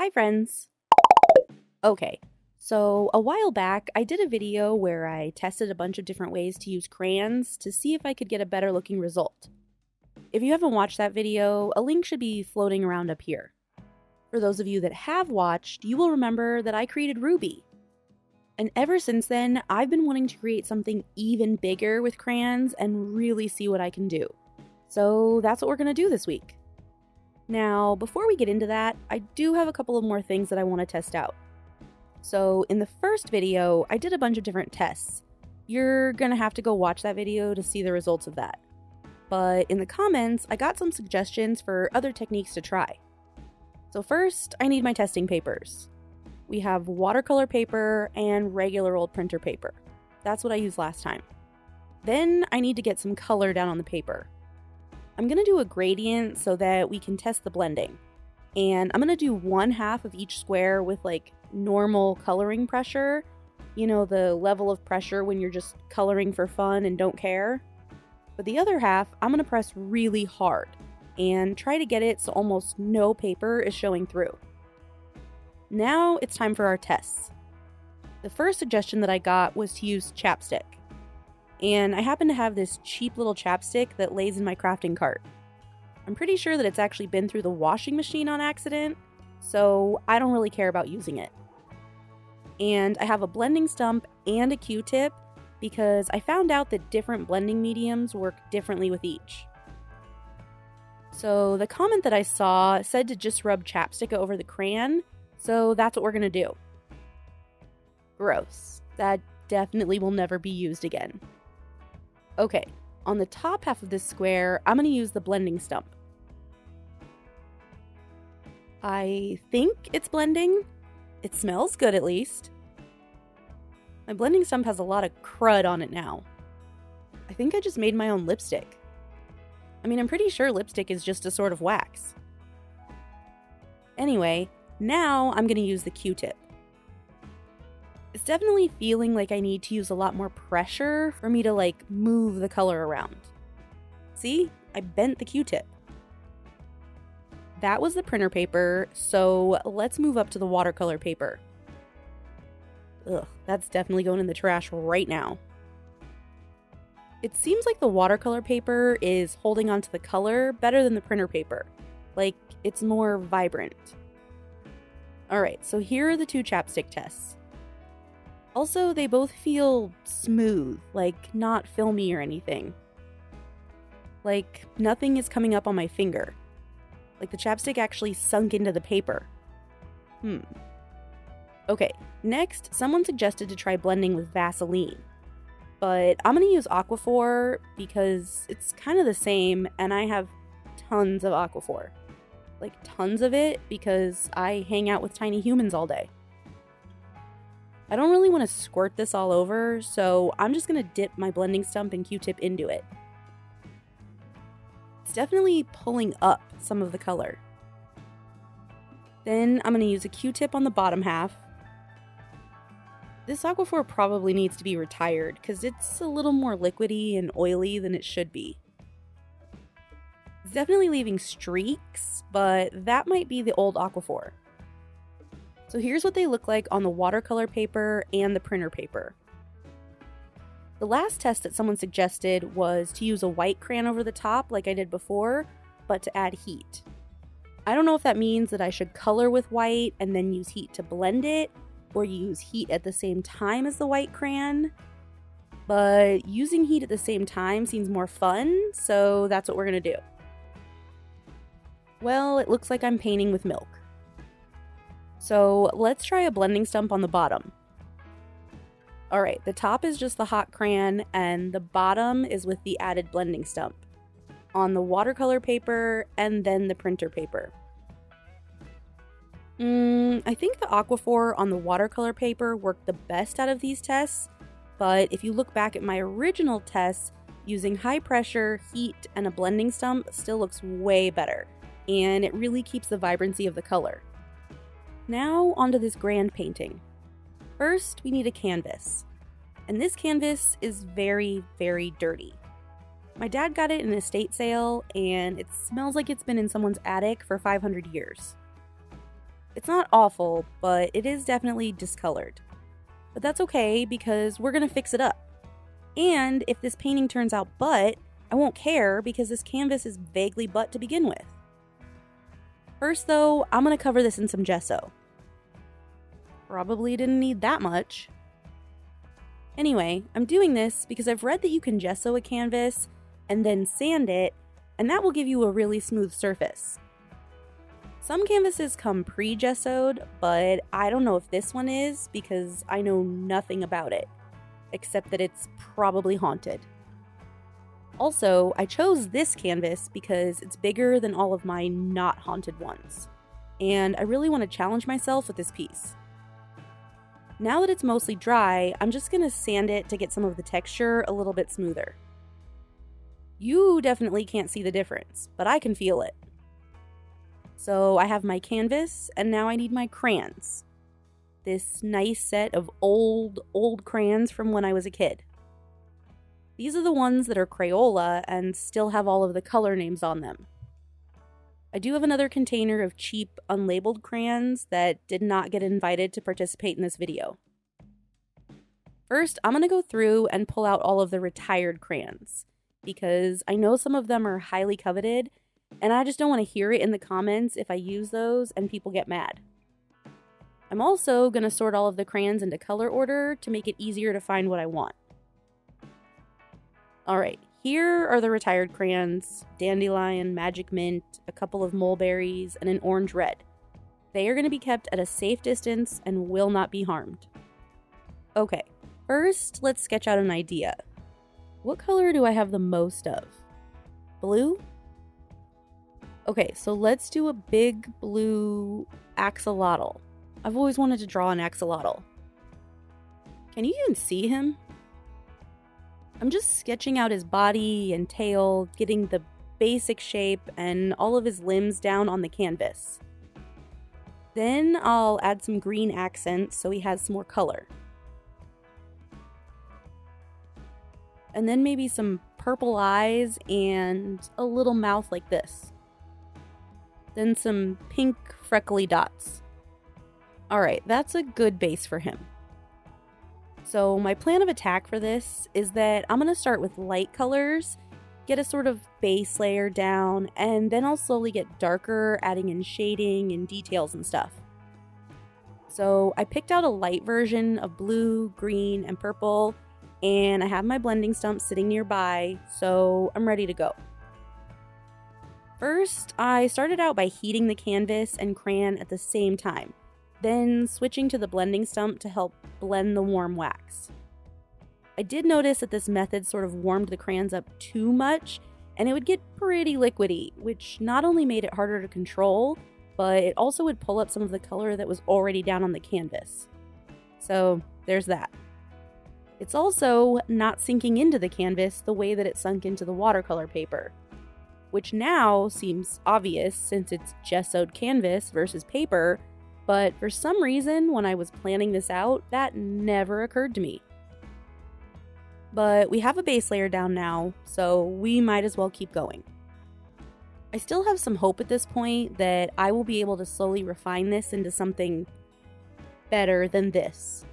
Hi friends! Okay, so a while back I did a video where I tested a bunch of different ways to use crayons to see if I could get a better looking result. If you haven't watched that video, a link should be floating around up here. For those of you that have watched, you will remember that I created Ruby. And ever since then, I've been wanting to create something even bigger with crayons and really see what I can do. So that's what we're going to do this week. Now, before we get into that, I do have a couple of more things that I want to test out. So in the first video, I did a bunch of different tests. You're going to have to go watch that video to see the results of that. But in the comments, I got some suggestions for other techniques to try. So first, I need my testing papers. We have watercolor paper and regular old printer paper. That's what I used last time. Then I need to get some color down on the paper. I'm going to do a gradient so that we can test the blending. And I'm going to do one half of each square with like normal coloring pressure. You know, the level of pressure when you're just coloring for fun and don't care. But the other half, I'm going to press really hard and try to get it so almost no paper is showing through. Now it's time for our tests. The first suggestion that I got was to use chapstick. And I happen to have this cheap little chapstick that lays in my crafting cart. I'm pretty sure that it's actually been through the washing machine on accident, so I don't really care about using it. And I have a blending stump and a Q-tip because I found out that different blending mediums work differently with each. So the comment that I saw said to just rub chapstick over the crayon, so that's what we're gonna do. Gross. That definitely will never be used again. Okay, on the top half of this square, I'm gonna use the blending stump. I think it's blending. It smells good at least. My blending stump has a lot of crud on it now. I think I just made my own lipstick. I mean, I'm pretty sure lipstick is just a sort of wax. Anyway, now I'm gonna use the Q-tip. It's definitely feeling like I need to use a lot more pressure for me to like move the color around. See? I bent the Q-tip. That was the printer paper, so let's move up to the watercolor paper. Ugh, that's definitely going in the trash right now. It seems like the watercolor paper is holding onto the color better than the printer paper. Like, it's more vibrant. Alright, so here are the two chapstick tests. Also, they both feel smooth, like not filmy or anything. Like nothing is coming up on my finger. Like the chapstick actually sunk into the paper. Okay, next, someone suggested to try blending with Vaseline. But I'm gonna use Aquaphor because it's kind of the same and I have tons of Aquaphor. Like tons of it because I hang out with tiny humans all day. I don't really want to squirt this all over, so I'm just going to dip my blending stump and Q-tip into it. It's definitely pulling up some of the color. Then I'm going to use a Q-tip on the bottom half. This Aquaphor probably needs to be retired because it's a little more liquidy and oily than it should be. It's definitely leaving streaks, but that might be the old Aquaphor. So here's what they look like on the watercolor paper and the printer paper. The last test that someone suggested was to use a white crayon over the top like I did before, but to add heat. I don't know if that means that I should color with white and then use heat to blend it, or use heat at the same time as the white crayon. But using heat at the same time seems more fun, so that's what we're gonna do. Well, it looks like I'm painting with milk. So let's try a blending stump on the bottom. Alright, the top is just the hot crayon and the bottom is with the added blending stump on the watercolor paper and then the printer paper. I think the Aquaphor on the watercolor paper worked the best out of these tests, but if you look back at my original tests, using high pressure, heat, and a blending stump still looks way better, and it really keeps the vibrancy of the color. Now onto this grand painting. First, we need a canvas. And this canvas is very, very dirty. My dad got it in an estate sale, and it smells like it's been in someone's attic for 500 years. It's not awful, but it is definitely discolored. But that's okay because we're gonna fix it up. And if this painting turns out butt, I won't care because this canvas is vaguely butt to begin with. First though, I'm gonna cover this in some gesso. Probably didn't need that much. Anyway, I'm doing this because I've read that you can gesso a canvas and then sand it, and that will give you a really smooth surface. Some canvases come pre-gessoed, but I don't know if this one is because I know nothing about it, except that it's probably haunted. Also, I chose this canvas because it's bigger than all of my not haunted ones, and I really want to challenge myself with this piece. Now that it's mostly dry, I'm just going to sand it to get some of the texture a little bit smoother. You definitely can't see the difference, but I can feel it. So I have my canvas, and now I need my crayons. This nice set of old crayons from when I was a kid. These are the ones that are Crayola and still have all of the color names on them. I do have another container of cheap, unlabeled crayons that did not get invited to participate in this video. First, I'm going to go through and pull out all of the retired crayons, because I know some of them are highly coveted, and I just don't want to hear it in the comments if I use those and people get mad. I'm also going to sort all of the crayons into color order to make it easier to find what I want. Alright, here are the retired crayons: Dandelion, Magic Mint, a couple of mulberries, and an orange red. They are going to be kept at a safe distance and will not be harmed. Okay, first let's sketch out an idea. What color do I have the most of? Blue? Okay, so let's do a big blue axolotl. I've always wanted to draw an axolotl. Can you even see him? I'm just sketching out his body and tail, getting the basic shape and all of his limbs down on the canvas. Then I'll add some green accents so he has some more color. And then maybe some purple eyes and a little mouth like this. Then some pink freckly dots. Alright, that's a good base for him. So my plan of attack for this is that I'm going to start with light colors, get a sort of base layer down, and then I'll slowly get darker, adding in shading and details and stuff. So I picked out a light version of blue, green, and purple, and I have my blending stump sitting nearby, so I'm ready to go. First, I started out by heating the canvas and crayon at the same time, then switching to the blending stump to help blend the warm wax. I did notice that this method sort of warmed the crayons up too much, and it would get pretty liquidy, which not only made it harder to control, but it also would pull up some of the color that was already down on the canvas. So there's that. It's also not sinking into the canvas the way that it sunk into the watercolor paper, which now seems obvious since it's gessoed canvas versus paper, but for some reason when I was planning this out, that never occurred to me. But we have a base layer down now, so we might as well keep going. I still have some hope at this point that I will be able to slowly refine this into something better than this.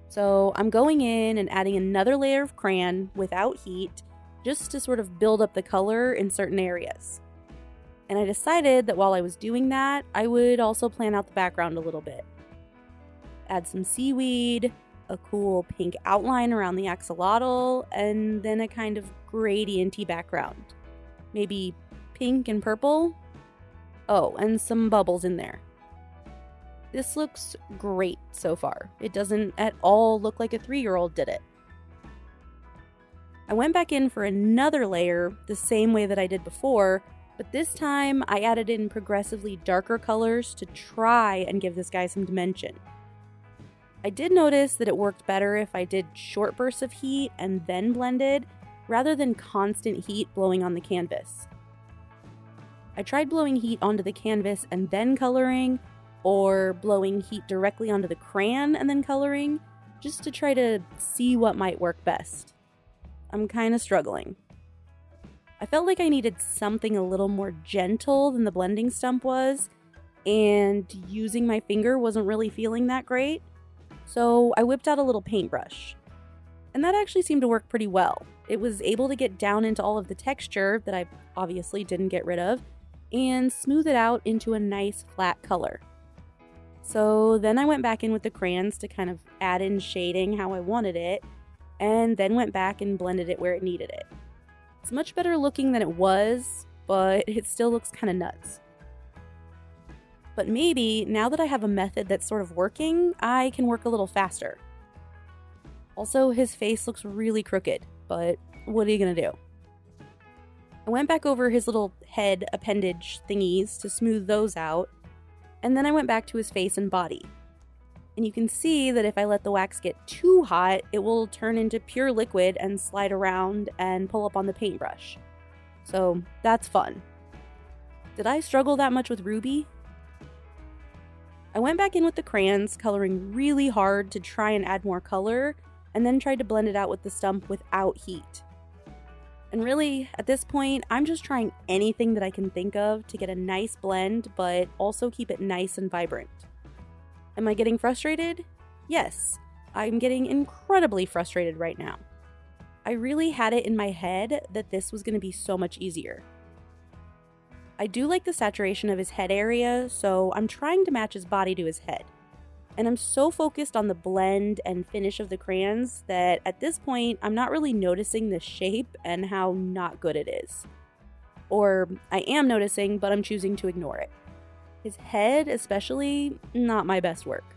So I'm going in and adding another layer of crayon without heat, just to sort of build up the color in certain areas. And I decided that while I was doing that, I would also plan out the background a little bit. Add some seaweed, a cool pink outline around the axolotl, and then a kind of gradient-y background. Maybe pink and purple? Oh, and some bubbles in there. This looks great so far. It doesn't at all look like a 3-year-old did it. I went back in for another layer the same way that I did before, but this time I added in progressively darker colors to try and give this guy some dimension. I did notice that it worked better if I did short bursts of heat and then blended, rather than constant heat blowing on the canvas. I tried blowing heat onto the canvas and then coloring, or blowing heat directly onto the crayon and then coloring, just to try to see what might work best. I'm kind of struggling. I felt like I needed something a little more gentle than the blending stump was, and using my finger wasn't really feeling that great. So I whipped out a little paintbrush. And that actually seemed to work pretty well. It was able to get down into all of the texture that I obviously didn't get rid of and smooth it out into a nice flat color. So then I went back in with the crayons to kind of add in shading how I wanted it, and then went back and blended it where it needed it. It's much better looking than it was, but it still looks kind of nuts. But maybe, now that I have a method that's sort of working, I can work a little faster. Also, his face looks really crooked, but what are you gonna do? I went back over his little head appendage thingies to smooth those out, and then I went back to his face and body. And you can see that if I let the wax get too hot, it will turn into pure liquid and slide around and pull up on the paintbrush. So that's fun. Did I struggle that much with Ruby? I went back in with the crayons, coloring really hard to try and add more color, and then tried to blend it out with the stump without heat. And really, at this point, I'm just trying anything that I can think of to get a nice blend, but also keep it nice and vibrant. Am I getting frustrated? Yes, I'm getting incredibly frustrated right now. I really had it in my head that this was going to be so much easier. I do like the saturation of his head area, so I'm trying to match his body to his head. And I'm so focused on the blend and finish of the crayons that at this point, I'm not really noticing the shape and how not good it is. Or I am noticing, but I'm choosing to ignore it. His head, especially, not my best work.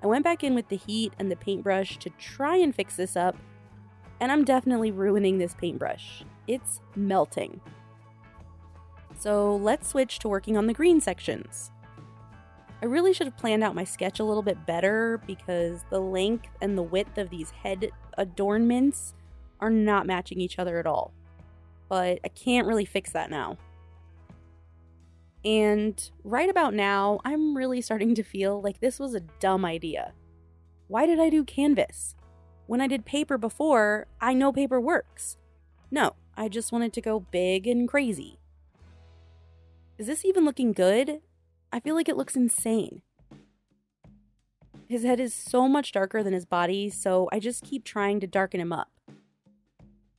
I went back in with the heat and the paintbrush to try and fix this up, and I'm definitely ruining this paintbrush. It's melting. So let's switch to working on the green sections. I really should have planned out my sketch a little bit better because the length and the width of these head adornments are not matching each other at all. But I can't really fix that now. And right about now, I'm really starting to feel like this was a dumb idea. Why did I do canvas? When I did paper before, I know paper works. No, I just wanted to go big and crazy. Is this even looking good? I feel like it looks insane. His head is so much darker than his body, so I just keep trying to darken him up.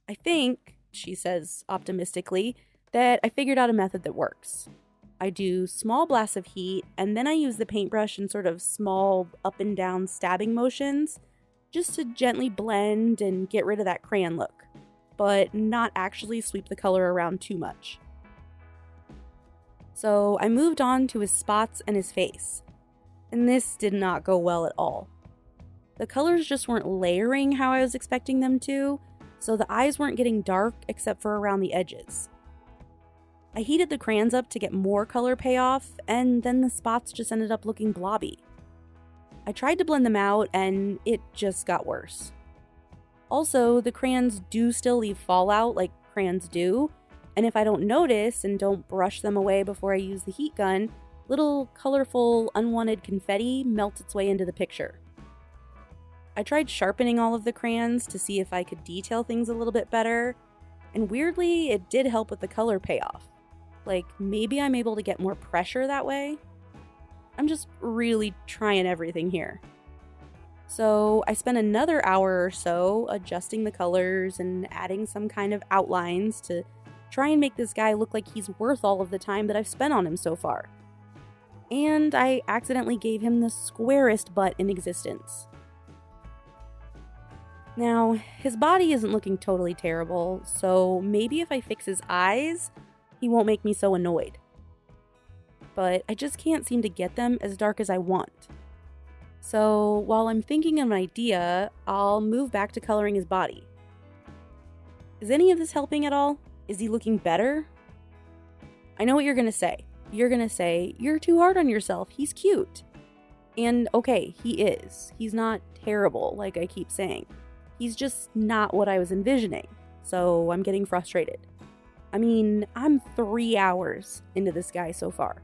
I think, she says optimistically, that I figured out a method that works. I do small blasts of heat, and then I use the paintbrush in sort of small up and down stabbing motions, just to gently blend and get rid of that crayon look, but not actually sweep the color around too much. So I moved on to his spots and his face, and this did not go well at all. The colors just weren't layering how I was expecting them to, so the eyes weren't getting dark except for around the edges. I heated the crayons up to get more color payoff, and then the spots just ended up looking blobby. I tried to blend them out, and it just got worse. Also, the crayons do still leave fallout like crayons do, and if I don't notice and don't brush them away before I use the heat gun, little colorful, unwanted confetti melts its way into the picture. I tried sharpening all of the crayons to see if I could detail things a little bit better, and weirdly, it did help with the color payoff. Like, maybe I'm able to get more pressure that way? I'm just really trying everything here. So I spent another hour or so adjusting the colors and adding some kind of outlines to try and make this guy look like he's worth all of the time that I've spent on him so far. And I accidentally gave him the squarest butt in existence. Now, his body isn't looking totally terrible, so maybe if I fix his eyes, he won't make me so annoyed. But I just can't seem to get them as dark as I want. So while I'm thinking of an idea, I'll move back to coloring his body. Is any of this helping at all? Is he looking better? I know what you're gonna say. You're gonna say, you're too hard on yourself, he's cute. And okay, he is. He's not terrible, like I keep saying. He's just not what I was envisioning, so I'm getting frustrated. I mean, I'm 3 hours into this guy so far.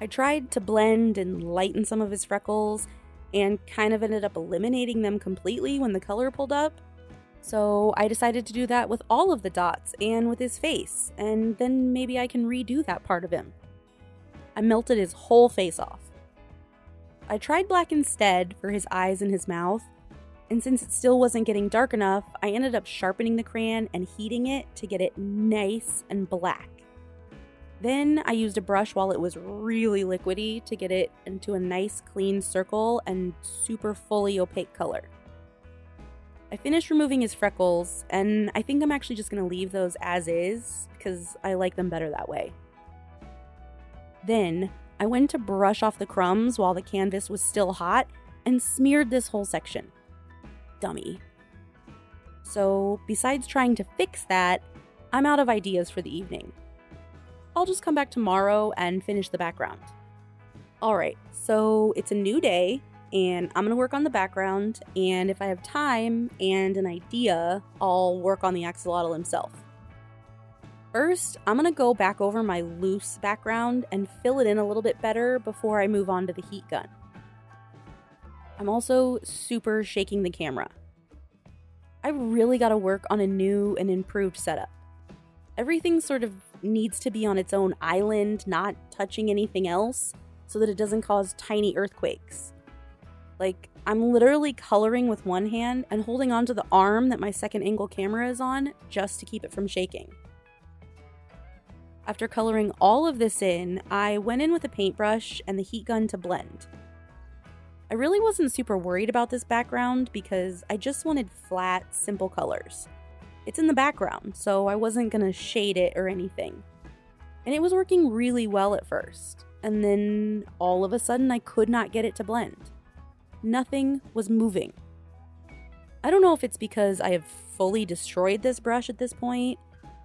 I tried to blend and lighten some of his freckles, and kind of ended up eliminating them completely when the color pulled up. So I decided to do that with all of the dots and with his face, and then maybe I can redo that part of him. I melted his whole face off. I tried black instead for his eyes and his mouth, and since it still wasn't getting dark enough, I ended up sharpening the crayon and heating it to get it nice and black. Then I used a brush while it was really liquidy to get it into a nice clean circle and super fully opaque color. I finished removing his freckles, and I think I'm actually just going to leave those as is because I like them better that way. Then I went to brush off the crumbs while the canvas was still hot and smeared this whole section. Dummy. So besides trying to fix that, I'm out of ideas for the evening. I'll just come back tomorrow and finish the background. Alright, so it's a new day, and I'm going to work on the background, and if I have time and an idea, I'll work on the axolotl himself. First, I'm going to go back over my loose background and fill it in a little bit better before I move on to the heat gun. I'm also super shaking the camera. I really got to work on a new and improved setup. Everything sort of needs to be on its own island, not touching anything else, so that it doesn't cause tiny earthquakes. Like, I'm literally coloring with one hand and holding onto the arm that my second angle camera is on just to keep it from shaking. After coloring all of this in, I went in with a paintbrush and the heat gun to blend. I really wasn't super worried about this background because I just wanted flat, simple colors. It's in the background, so I wasn't going to shade it or anything. And it was working really well at first, and then all of a sudden I could not get it to blend. Nothing was moving. I don't know if it's because I have fully destroyed this brush at this point,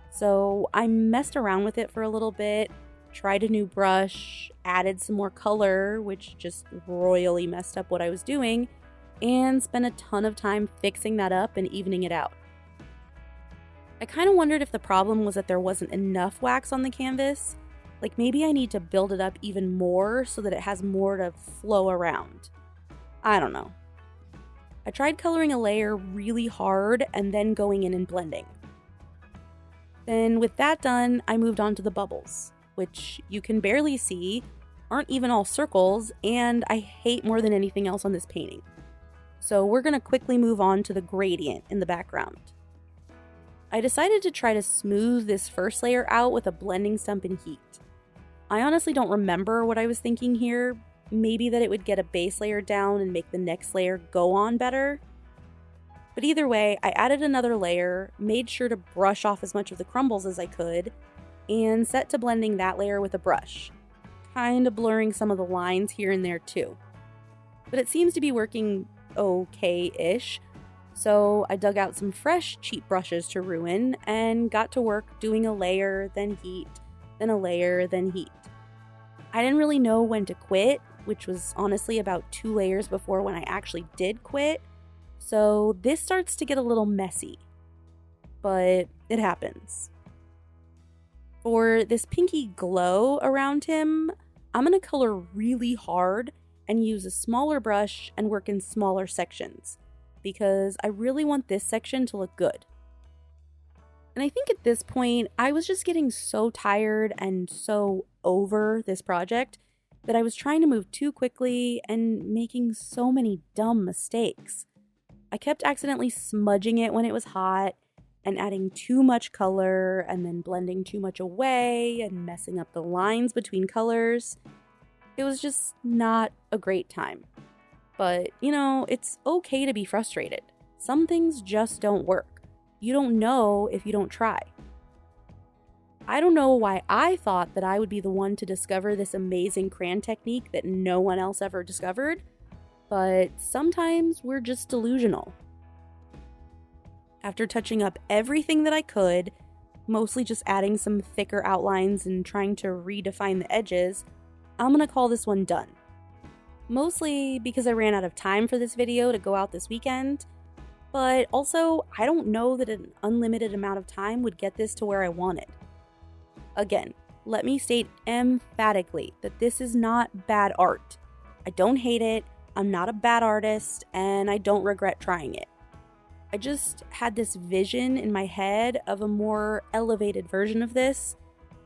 so I messed around with it for a little bit, tried a new brush, added some more color, which just royally messed up what I was doing, and spent a ton of time fixing that up and evening it out. I kind of wondered if the problem was that there wasn't enough wax on the canvas, like maybe I need to build it up even more so that it has more to flow around. I don't know. I tried coloring a layer really hard and then going in and blending. Then with that done, I moved on to the bubbles, which you can barely see, aren't even all circles, and I hate more than anything else on this painting. So we're going to quickly move on to the gradient in the background. I decided to try to smooth this first layer out with a blending stump and heat. I honestly don't remember what I was thinking here, maybe that it would get a base layer down and make the next layer go on better. But either way, I added another layer, made sure to brush off as much of the crumbles as I could, and set to blending that layer with a brush, kind of blurring some of the lines here and there too. But it seems to be working okay-ish, so I dug out some fresh cheap brushes to ruin and got to work doing a layer, then heat, then a layer, then heat. I didn't really know when to quit, which was honestly about 2 layers before when I actually did quit, so this starts to get a little messy, but it happens. For this pinky glow around him, I'm going to color really hard and use a smaller brush and work in smaller sections, because I really want this section to look good. And I think at this point, I was just getting so tired and so over this project that I was trying to move too quickly and making so many dumb mistakes. I kept accidentally smudging it when it was hot and adding too much color and then blending too much away and messing up the lines between colors. It was just not a great time. But, you know, it's okay to be frustrated. Some things just don't work. You don't know if you don't try. I don't know why I thought that I would be the one to discover this amazing crayon technique that no one else ever discovered, but sometimes we're just delusional. After touching up everything that I could, mostly just adding some thicker outlines and trying to redefine the edges, I'm gonna call this one done. Mostly because I ran out of time for this video to go out this weekend, but also I don't know that an unlimited amount of time would get this to where I wanted. Again, let me state emphatically that this is not bad art. I don't hate it, I'm not a bad artist, and I don't regret trying it. I I just had this vision in my head of a more elevated version of this,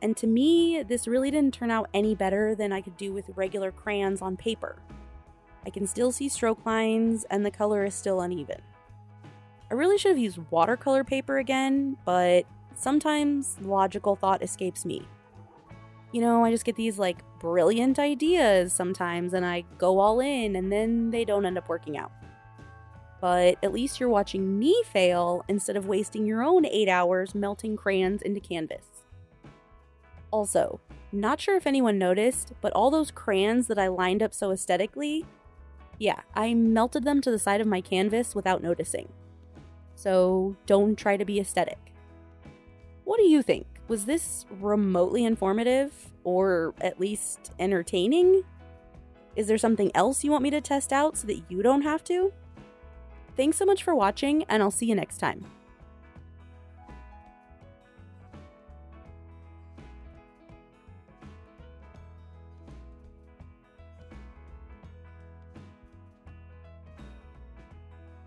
and to me, this really didn't turn out any better than I could do with regular crayons on paper. I can still see stroke lines, and the color is still uneven. I really should have used watercolor paper again, but sometimes logical thought escapes me. I just get these brilliant ideas sometimes, and I go all in, and then they don't end up working out. But at least you're watching me fail instead of wasting your own 8 hours melting crayons into canvas. Also, not sure if anyone noticed, but all those crayons that I lined up so aesthetically, yeah, I melted them to the side of my canvas without noticing. So don't try to be aesthetic. What do you think? Was this remotely informative, or at least entertaining? Is there something else you want me to test out so that you don't have to? Thanks so much for watching, and I'll see you next time.